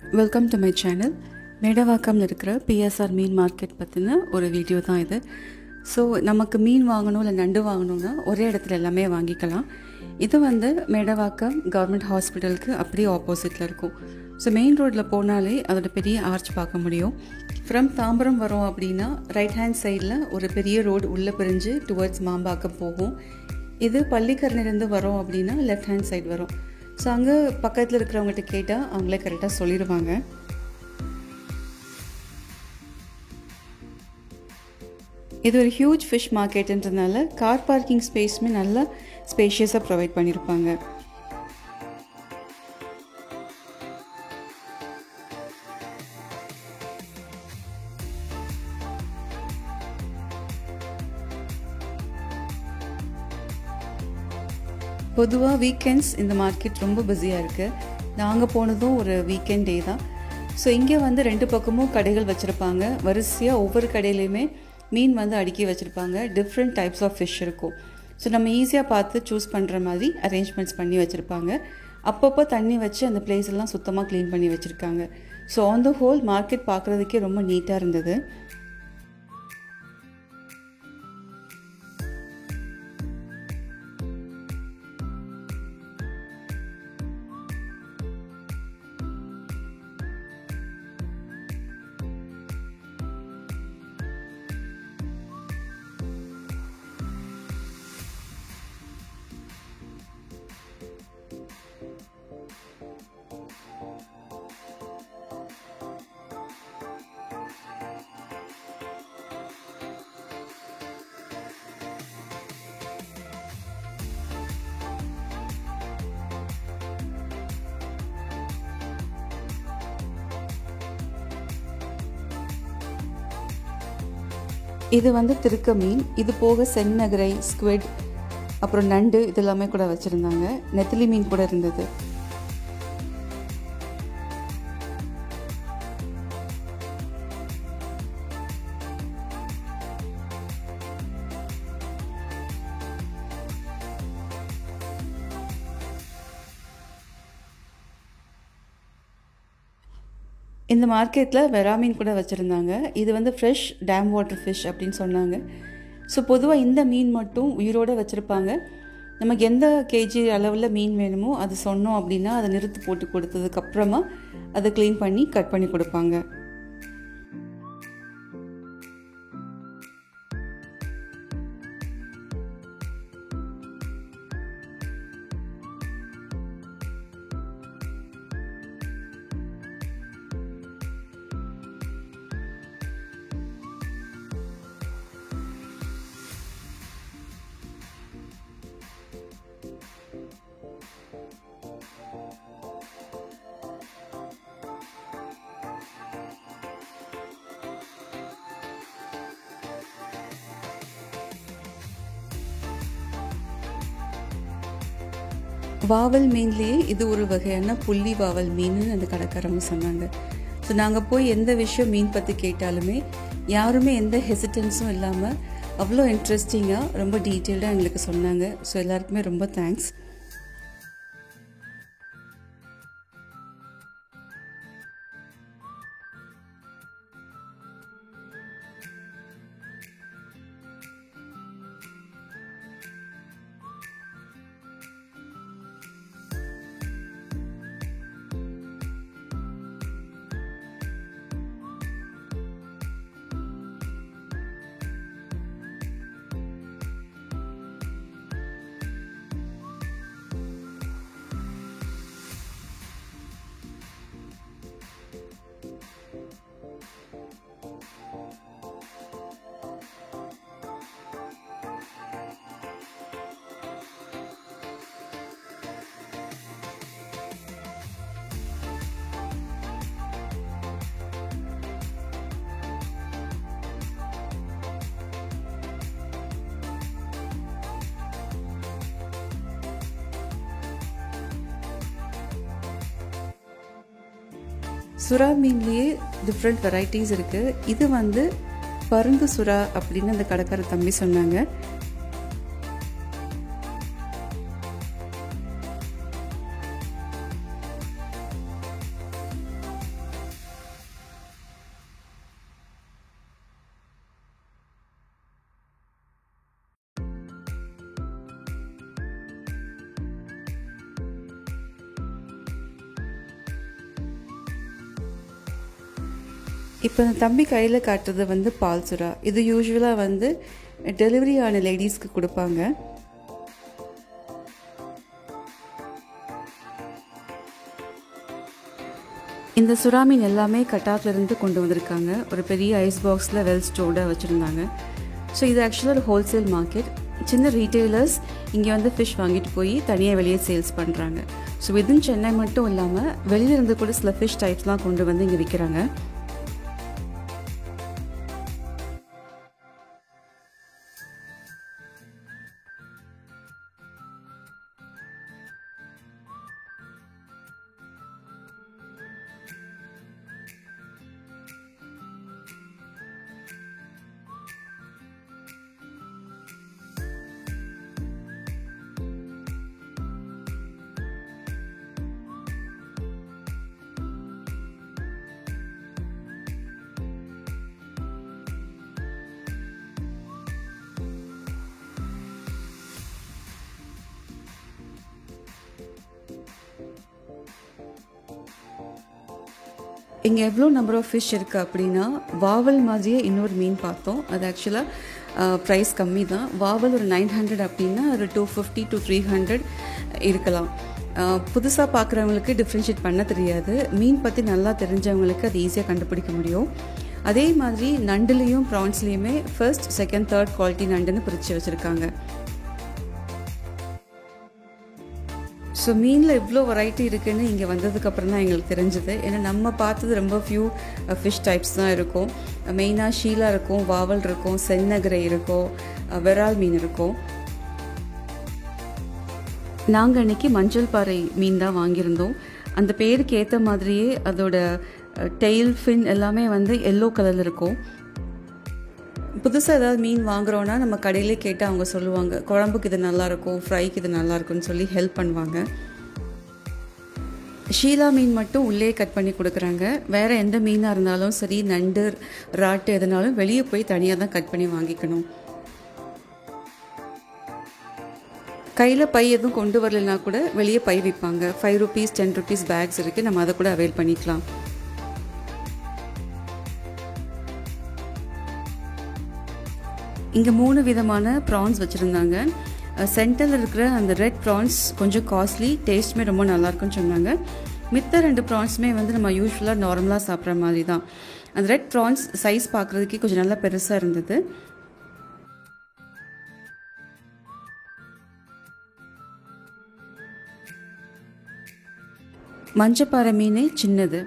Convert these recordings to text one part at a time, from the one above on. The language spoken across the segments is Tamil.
Welcome to my channel. மேடவாக்கம்ல இருக்கிற பிஎஸ்ஆர் மீன் மார்க்கெட் பற்றின ஒரு வீடியோ தான் இது. ஸோ நமக்கு மீன் வாங்கணும் இல்லை நண்டு வாங்கணும்னா ஒரே இடத்துல எல்லாமே வாங்கிக்கலாம். இது மேடவாக்கம் கவர்மெண்ட் ஹாஸ்பிட்டலுக்கு அப்படியே ஆப்போசிட்டில் இருக்கும். ஸோ மெயின் ரோட்டில் போனாலே அதோட பெரிய ஆர்ச் பார்க்க முடியும். ஃப்ரம் தாம்பரம் வரோம் அப்படின்னா ரைட் ஹேண்ட் சைடில் ஒரு பெரிய ரோடு உள்ளே பிரிஞ்சு டுவர்ட்ஸ் மாம்பாக்கம் போகும். இது பள்ளிக்கரணிலேருந்து வரோம் அப்படின்னா லெஃப்ட் ஹேண்ட் சைடு வரும். ஸோ அங்கே பக்கத்தில் இருக்கிறவங்ககிட்ட கேட்டால் அவங்களே கரெக்டாக சொல்லிடுவாங்க. இது ஒரு ஹியூஜ் ஃபிஷ் மார்க்கெட்டுன்றதுனால கார் பார்க்கிங் ஸ்பேஸுமே நல்லா ஸ்பேஷியஸாக ப்ரொவைட் பண்ணியிருப்பாங்க. பொதுவாக வீக்கெண்ட்ஸ் இந்த மார்க்கெட் ரொம்ப பிஸியாக இருக்குது. நாங்கள் போனதும் ஒரு வீக்கெண்ட் டே தான். ஸோ இங்கே ரெண்டு பக்கமும் கடைகள் வச்சுருப்பாங்க. வரிசையாக ஒவ்வொரு கடையிலையுமே மீன் அடுக்கி வச்சுருப்பாங்க. டிஃப்ரெண்ட் டைப்ஸ் ஆஃப் ஃபிஷ் இருக்கும். ஸோ நம்ம ஈஸியாக பார்த்து சூஸ் பண்ணுற மாதிரி அரேஞ்ச்மெண்ட்ஸ் பண்ணி வச்சுருப்பாங்க. அப்பப்போ தண்ணி வச்சு அந்த பிளேஸ் எல்லாம் சுத்தமாக க்ளீன் பண்ணி வச்சுருக்காங்க. So on the whole market பார்க்குறதுக்கே ரொம்ப நீட்டாக இருந்தது. இது திருக்க மீன். இது போக செந்நகரை, ஸ்குவிட், அப்புறம் நண்டு இதெல்லாமே கூட வச்சுருந்தாங்க. நெத்திலி மீன் கூட இருந்தது. இந்த மார்க்கெட்டில் வெரா மீன் கூட வச்சுருந்தாங்க. இது ஃப்ரெஷ் டேம் வாட்டர் ஃபிஷ் அப்படின்னு சொன்னாங்க. ஸோ பொதுவாக இந்த மீன் மட்டும் உயிரோடு வச்சுருப்பாங்க. நமக்கு எந்த கேஜி அளவில் மீன் வேணுமோ அது சொன்னோம் அப்படின்னா அதை நிறுத்து போட்டு கொடுத்ததுக்கப்புறமா அதை க்ளீன் பண்ணி கட் பண்ணி கொடுப்பாங்க. வாவல் மீன்லேயே இது ஒரு வகையான புள்ளி வாவல் மீன் அந்த கடைக்காரங்க சொன்னாங்க. ஸோ நாங்கள் போய் எந்த விஷயம் மீன் பற்றி கேட்டாலுமே யாருமே எந்த ஹெசிடன்ஸும் இல்லாமல் அவ்வளோ இன்ட்ரெஸ்டிங்காக ரொம்ப டீட்டெயில்டாக எங்களுக்கு சொன்னாங்க. ஸோ எல்லாருக்குமே ரொம்ப தேங்க்ஸ். சுறா மீன்லேயே டிஃப்ரெண்ட் வெரைட்டிஸ் இருக்குது. இது பருந்து சுறா அப்படின்னு அந்த கடைக்கார தம்பி சொன்னாங்க. இப்போ தம்பி கையில் காட்டுறது வந்து பால் சுறா. இது யூஸ்வலாக வந்து டெலிவரி ஆன லேடிஸ்க்கு கொடுப்பாங்க. இந்த சுறா மீன் எல்லாமே கட்டாக்லேருந்து கொண்டு வந்திருக்காங்க. ஒரு பெரிய ஐஸ் பாக்ஸில் வெல் ஸ்டோர்டாக வச்சுருந்தாங்க. ஸோ இது ஆக்சுவலாக ஒரு ஹோல்சேல் மார்க்கெட். சின்ன ரீட்டெய்லர்ஸ் இங்கே வந்து ஃபிஷ் வாங்கிட்டு போய் தனியாக வெளியே சேல்ஸ் பண்ணுறாங்க. ஸோ வித்தின் சென்னை மட்டும் இல்லாமல் வெளியிலேருந்து கூட சில ஃபிஷ் டைப்ஸ்லாம் கொண்டு வந்து இங்கே விற்கிறாங்க. இங்கே எவ்வளோ நம்பர் ஆஃப் ஃபிஷ் இருக்குது அப்படின்னா, வாவல் மாதிரியே இன்னொரு மீன் பார்த்தோம். அது ஆக்சுவலாக ப்ரைஸ் கம்மி தான். வாவல் ஒரு 900 அப்படின்னா ஒரு 250 to 300 இருக்கலாம். புதுசாக பார்க்குறவங்களுக்கு டிஃப்ரென்ஷியேட் பண்ண தெரியாது. மீன் பற்றி நல்லா தெரிஞ்சவங்களுக்கு அது ஈஸியாக கண்டுபிடிக்க முடியும். அதே மாதிரி நண்டுலேயும் ப்ரான்ஸ்லேயுமே ஃபர்ஸ்ட், செகண்ட், தேர்ட் குவாலிட்டி நண்டுன்னு பிரித்து வச்சுருக்காங்க. ஸோ மீனில் இவ்வளோ வெரைட்டி இருக்குதுன்னு இங்கே வந்ததுக்கப்புறம் தான் எங்களுக்கு தெரிஞ்சுது. ஏன்னா நம்ம பார்த்தது ரொம்ப ஃபியூ ஃபிஷ் டைப்ஸ் தான் இருக்கும். மெயினாக ஷீலா இருக்கும், வாவல் இருக்கும், சென்னகரை இருக்கும், விரால் மீன் இருக்கும். நாங்கள் அன்றைக்கி மஞ்சள் பாறை மீன் தான் வாங்கியிருந்தோம். அந்த பேருக்கு ஏற்ற மாதிரியே அதோட டெயில், ஃபின் எல்லாமே வந்து எல்லோ கலரில் இருக்கும். புதுசாக ஏதாவது மீன் வாங்குகிறோன்னா நம்ம கடையிலே கேட்டால் அவங்க சொல்லுவாங்க, குழம்புக்கு இது நல்லாயிருக்கும், ஃப்ரைக்கு இது நல்லாயிருக்கும்னு சொல்லி ஹெல்ப் பண்ணுவாங்க. ஷீலா மீன் மட்டும் உள்ளே கட் பண்ணி கொடுக்குறாங்க. வேறு எந்த மீனாக இருந்தாலும் சரி, நண்டு, ராட்டு எதுனாலும் வெளியே போய் தனியாக தான் கட் பண்ணி வாங்கிக்கணும். கையில் பை எதுவும் கொண்டு வரலைன்னா கூட வெளியே பை விற்பாங்க. 5 rupees 10 rupees பேக்ஸ் இருக்குது. நம்ம அதை கூட அவைல் பண்ணிக்கலாம். இங்கே 3 விதமான ப்ரான்ஸ் வச்சுருந்தாங்க. சென்டரில் இருக்கிற அந்த ரெட் ப்ரான்ஸ் கொஞ்சம் காஸ்ட்லி, டேஸ்ட்டுமே ரொம்ப நல்லாயிருக்குன்னு சொன்னாங்க. மித்த 2 ப்ரான்ஸுமே வந்து நம்ம யூஸ்வலாக நார்மலாக சாப்பிட்ற மாதிரி தான். அந்த ரெட் ப்ரான்ஸ் சைஸ் பார்க்குறதுக்கே கொஞ்சம் நல்லா பெருசாக இருந்தது. மஞ்சப்பாறை மீனே சின்னது.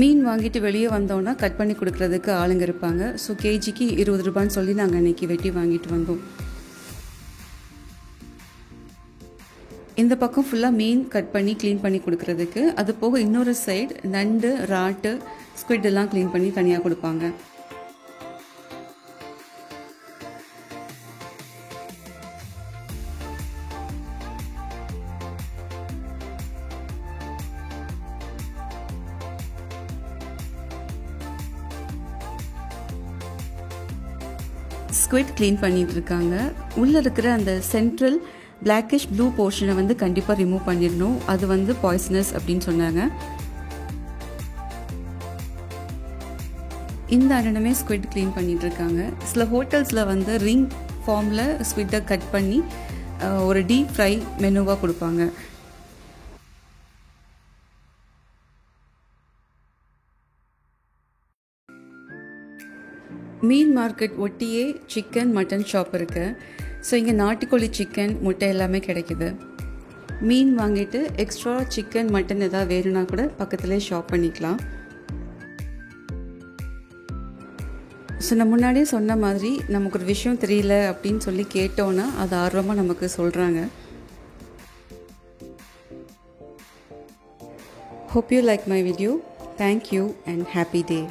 மீன் வாங்கிட்டு வெளியே வந்தோன்னா கட் பண்ணி கொடுக்குறதுக்கு ஆளுங்க இருப்பாங்க. ஸோ கேஜிக்கு 20 ரூபான்னு சொல்லி நாங்கள் அன்றைக்கி வெட்டி வாங்கிட்டு வந்தோம். இந்த பக்கம் ஃபுல்லாக மீன் கட் பண்ணி க்ளீன் பண்ணி கொடுக்குறதுக்கு, அது போக இன்னொரு சைடு நண்டு, ராட்டு, ஸ்குவிட் எல்லாம் க்ளீன் பண்ணி தனியாக கொடுப்பாங்க. ஸ்குவிட் க்ளீன் பண்ணிட்டு இருக்காங்க. உள்ளே இருக்கிற அந்த சென்ட்ரல் பிளாக்கிஷ் ப்ளூ போர்ஷனை வந்து கண்டிப்பாக ரிமூவ் பண்ணிடணும். அது வந்து பாய்சனஸ் அப்படின்னு சொன்னாங்க. இந்த அண்ணனுமே ஸ்குவிட் க்ளீன் பண்ணிட்டு இருக்காங்க. சில ஹோட்டல்ஸில் வந்து ரிங் ஃபார்மில் ஸ்குவிட்டை கட் பண்ணி ஒரு டீப் ஃப்ரை மெனுவாக கொடுப்பாங்க. மீன் மார்க்கெட் ஒட்டியே சிக்கன், மட்டன் ஷாப் இருக்குது. ஸோ இங்கே நாட்டுக்கோழி சிக்கன், முட்டை எல்லாமே கிடைக்குது. மீன் வாங்கிட்டு எக்ஸ்ட்ரா சிக்கன், மட்டன் எதாவது வேணும்னா கூட பக்கத்துலேயே ஷாப் பண்ணிக்கலாம். ஸோ நான் முன்னாடியே சொன்ன மாதிரி நமக்கு ஒரு விஷயம் தெரியல அப்படின்னு சொல்லி கேட்டோன்னா அது ஆர்வமாக நமக்கு சொல்கிறாங்க. Hope you like my video. Thank you and happy day.